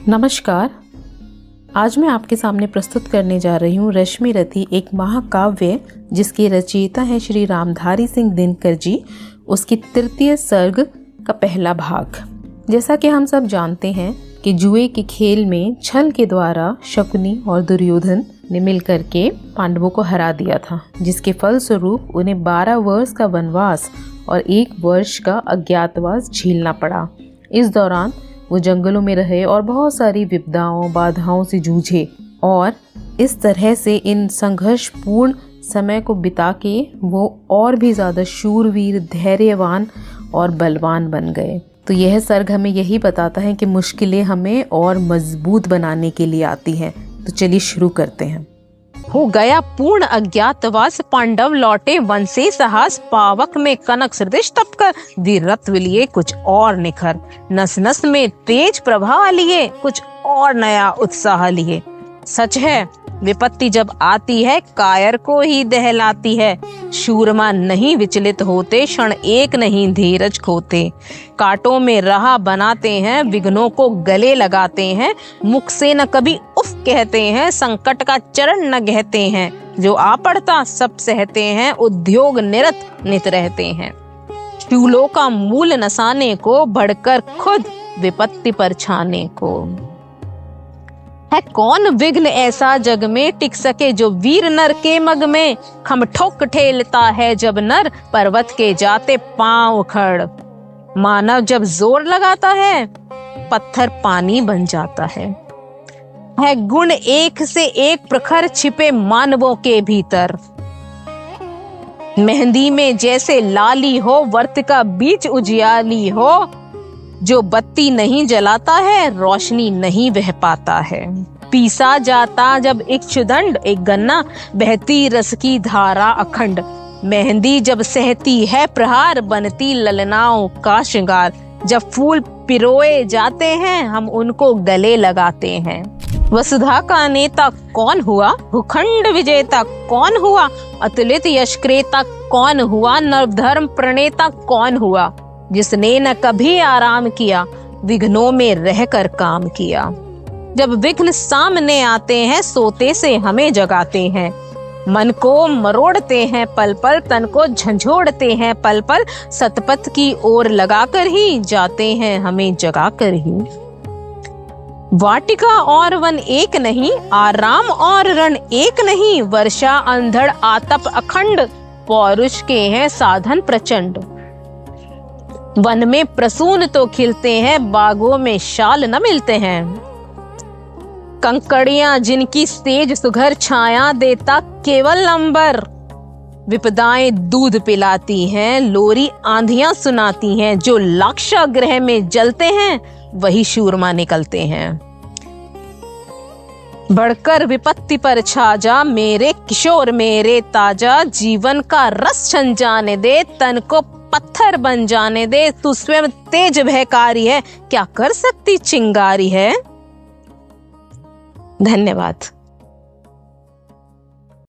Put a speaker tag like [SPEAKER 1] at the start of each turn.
[SPEAKER 1] नमस्कार। आज मैं आपके सामने प्रस्तुत करने जा रही हूँ रश्मि रथी, एक महाकाव्य जिसके रचयिता हैं श्री रामधारी सिंह दिनकर जी। उसकी तृतीय सर्ग का पहला भाग। जैसा कि हम सब जानते हैं कि जुए के खेल में छल के द्वारा शकुनी और दुर्योधन ने मिलकर के पांडवों को हरा दिया था, जिसके फलस्वरूप उन्हें 12 वर्ष का वनवास और 1 वर्ष का अज्ञातवास झेलना पड़ा। इस दौरान वो जंगलों में रहे और बहुत सारी विपदाओं बाधाओं से जूझे और इस तरह से इन संघर्षपूर्ण समय को बिता के वो और भी ज़्यादा शूरवीर, धैर्यवान और बलवान बन गए। तो यह सर्ग हमें यही बताता है कि मुश्किलें हमें और मजबूत बनाने के लिए आती हैं। तो चलिए शुरू करते हैं।
[SPEAKER 2] हो गया पूर्ण अज्ञातवास, पांडव लौटे वन से साहस, पावक में कनक सदृश तप कर, वीरत्व लिए कुछ और निखर, नस नस में तेज प्रभा लिए, कुछ और नया उत्साह लिए। सच है विपत्ति जब आती है कायर को ही दहलाती है, शूरमा नहीं विचलित होते, क्षण एक नहीं धीरज खोते। कांटों में राह बनाते हैं, विघ्नों को गले लगाते हैं, मुख से न कभी उफ कहते हैं, संकट का चरण न गहते हैं, जो आ पड़ता सब सहते हैं, उद्योग निरत नित रहते हैं। शूलों का मूल नसाने को, बढ़कर खुद विपत्ति पर छाने को। है कौन विघ्न ऐसा जग में, टिक सके जो वीर नर के मग में। खम ठोक ठेलता है जब नर, पर्वत के जाते पांव खड़। मानव जब जोर लगाता है, पत्थर पानी बन जाता है गुण एक से एक प्रखर छिपे मानवों के भीतर। मेहंदी में जैसे लाली हो, वर्त का बीच उजियाली हो, जो बत्ती नहीं जलाता है रोशनी नहीं बह पाता है। पीसा जाता जब इक्षुदंड एक गन्ना, बहती रस की धारा अखंड। मेहंदी जब सहती है प्रहार, बनती ललनाओं का श्रृंगार। जब फूल पिरोए जाते हैं, हम उनको गले लगाते हैं। वसुधा का नेता कौन हुआ, भूखंड विजेता कौन हुआ, अतुलित यश क्रेता कौन हुआ, नवधर्म प्रणेता कौन हुआ, जिसने न कभी आराम किया, विघ्नों में रहकर काम किया। जब विघ्न सामने आते हैं, सोते से हमें जगाते हैं, मन को मरोड़ते हैं पल पल, तन को झंझोड़ते हैं पल पल, सतपथ की ओर लगाकर ही जाते हैं हमें जगाकर ही। वाटिका और वन एक नहीं, आराम और रण एक नहीं, वर्षा अंधड़ आतप अखंड, पौरुष के हैं साधन प्रचंड। वन में प्रसून तो खिलते हैं, बागों में शाल न मिलते हैं। कंकड़ियां जिनकी तेज सुघर छाया देता केवल अंबर, विपदाएं दूध पिलाती हैं, लोरी आंधियां सुनाती हैं, जो लाक्षागृह में जलते हैं वही शूरमा निकलते हैं। बढ़कर विपत्ति पर छा जा, मेरे किशोर मेरे ताजा, जीवन का रस छन जाने दे, तन को पत्थर बन जाने दे। तू स्वयं तेज भयकारी है, क्या कर सकती चिंगारी है। धन्यवाद।